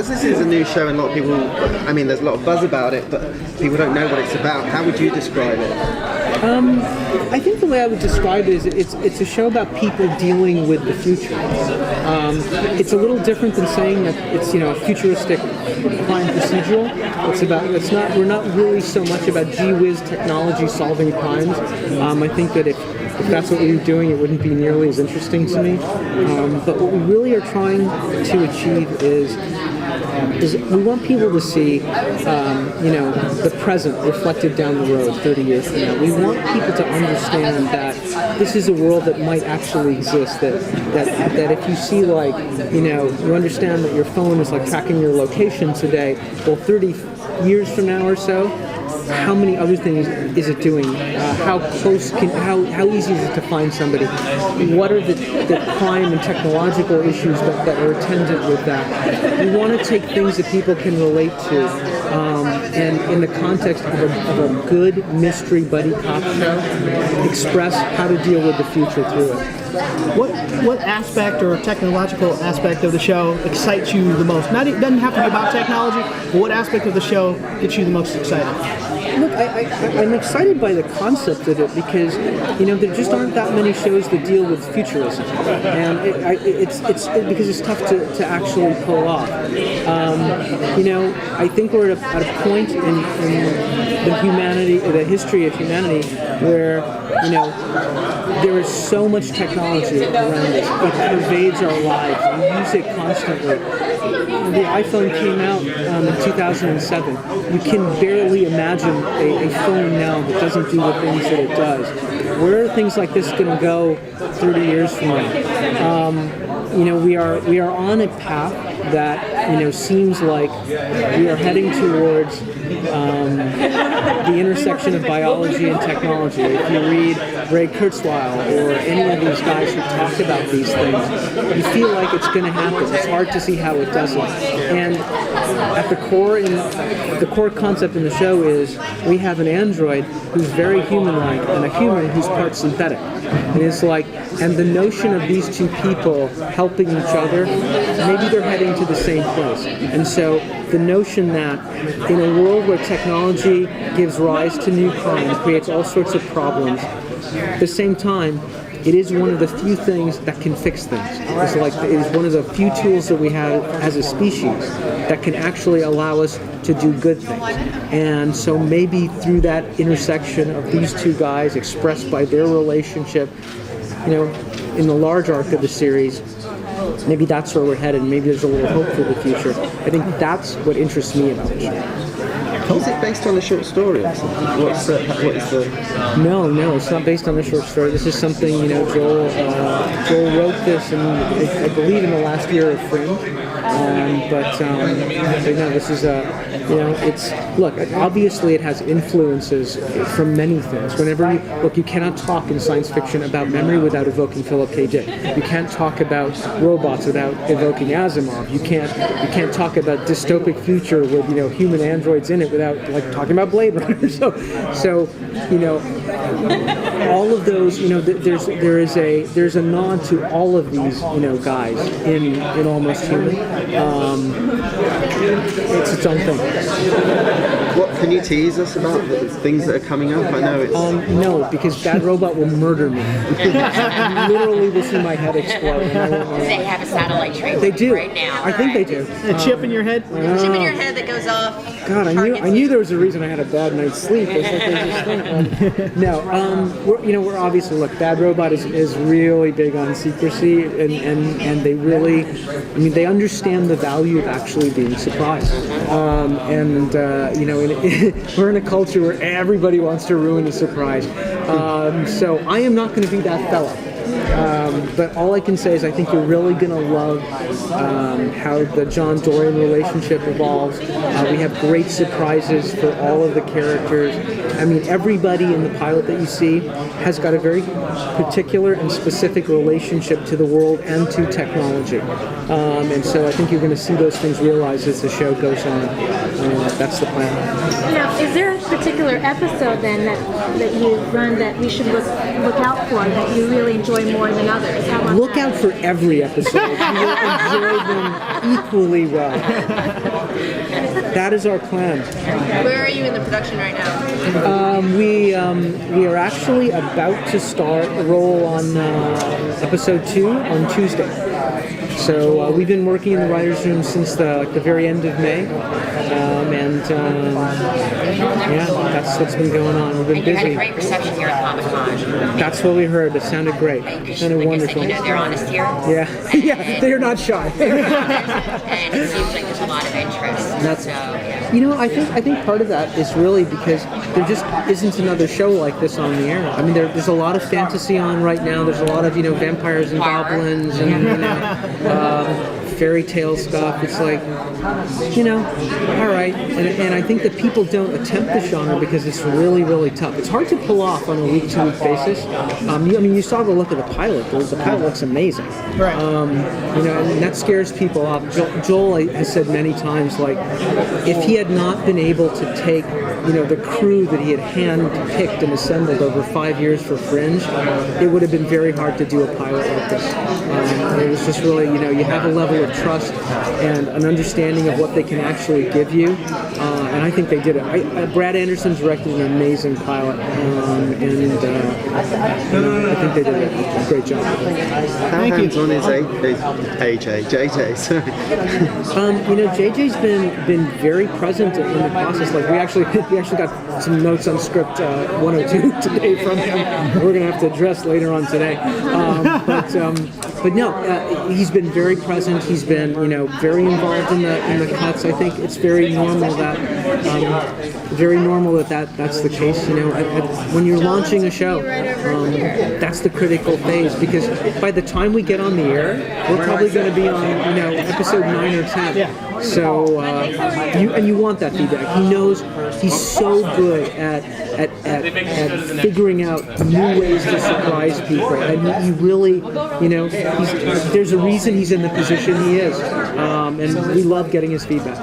As this is a new show and a lot of people, I mean, there's a lot of buzz about it, but people don't know what it's about. How would you describe it? I think the way I would describe it is it's a show about people dealing with the future. It's a little different than saying that it's a futuristic crime procedural. We're not really so much about gee whiz technology solving crimes. I think that if that's what we were doing, it wouldn't be nearly as interesting to me. But what we really are trying to achieve is we want people to see, the present reflected down the road 30 years from now. We want people to understand that this is a world that might actually exist. That if you see, you understand that your phone is like tracking your location today. Well, 30 years from now or so, how many other things is it doing? How easy is it to find somebody? What are the crime and technological issues that are attendant with that? We want to take things that people can relate to, and in the context of a good mystery buddy cop show, express how to deal with the future through it. What aspect or technological aspect of the show excites you the most? It doesn't have to be about technology, but what aspect of the show gets you the most excited? Look, I'm excited by the concept of it because, there just aren't that many shows that deal with futurism, and it's because it's tough to actually pull off. I think we're at a point in the history of humanity, where there is so much technology around us. It pervades our lives. We use it constantly. The iPhone came out in 2007. You can barely imagine a phone now that doesn't do the things that it does. Where are things like this going to go 30 years from now? We are on a path that seems like we are heading towards the intersection of biology and technology. If you read Ray Kurzweil or any of these guys who talk about these things, you feel like it's going to happen. It's hard to see how it doesn't. And at the core concept in the show is we have an android who's very human-like and a human who's part synthetic. And it's and the notion of these two people helping each other, maybe they're heading to the same place. And so the notion that in a world where technology gives rise to new crime, creates all sorts of problems, at the same time, it is one of the few things that can fix things. It is one of the few tools that we have as a species that can actually allow us to do good things. And so maybe through that intersection of these two guys expressed by their relationship, in the large arc of the series, maybe that's where we're headed. Maybe there's a little hope for the future. I think that's what interests me about the show. Is it based on a short story or something? What is the... No, it's not based on a short story. This is something, Joel wrote this, I believe, in the last year of Fringe. But no, this is obviously it has influences from many things. Whenever you cannot talk in science fiction about memory without evoking Philip K. Dick. You can't talk about robots without evoking Asimov. You can't talk about dystopic future with human androids in it without talking about Blade Runner. So all of those, there's a nod to all of these guys in Almost Human. It's its own thing. What can you tease us about the things that are coming up? I know it's... No, because Bad Robot will murder me. You literally will see my head explode. They have a satellite train they do. Right now. I think they do. A chip in your head? Chip in your head that goes off. God, I knew there was a reason I had a bad night's sleep. We're obviously, Bad Robot is really big on secrecy, and they really, they understand the value of actually being surprised. We're in a culture where everybody wants to ruin a surprise. So I am not going to be that fella. But all I can say is I think you're really going to love how the John Dorian relationship evolves. We have great surprises for all of the characters. Everybody in the pilot that you see has got a very particular and specific relationship to the world and to technology. And so I think you're going to see those things realized as the show goes on. That's the plan. Now, is there a particular episode then that you run that we should look out for, that you really enjoy more more than others? How about Look that? out for every episode. You will enjoy them equally well. That is our plan. Where are you in the production right now? We are actually about to start a roll on episode 2 on Tuesday. So we've been working in the writers' room since the very end of May, yeah, that's what's been going on. We've been And you had a busy. great reception here at Comic-Con. That's what we heard. It sounded great. It sounded Like I wonderful. said, they're honest here. Yeah, yeah, they're not shy. And it seems like there's a lot of interest. That's- so, yeah. You know, I think part of that is really because there just isn't another show like this on the air. I mean, there's a lot of fantasy on right now. There's a lot of vampires and Horror. goblins and fairy tale stuff. It's like, all right. And I think that people don't attempt the genre because it's really, really tough. It's hard to pull off on a week-to-week basis. You saw the look of the pilot. The pilot looks amazing. Right. And that scares people off. Joel has said many times, like, if he had not been able to take, the crew that he had hand-picked and assembled over 5 years for Fringe, it would have been very hard to do a pilot like this. It was just really, you have a level of trust and an understanding of what they can actually give you, and I think they did it. Brad Anderson directed an amazing pilot, and I think they did a great job. How hands-on is JJ, sorry. JJ's been very present in the process. Like we actually got some notes on script 102 today from him. We're gonna have to address later on today. But no, he's been very present. He's been very involved in the cuts. I think it's very normal that's the case. When you're launching a show, that's the critical phase because by the time we get on the air, we're probably going to be on episode 9 or 10. Yeah. So you want that feedback. He knows he's so good at figuring out new ways to surprise people, and he really, there's a reason he's in the position he is, and we love getting his feedback.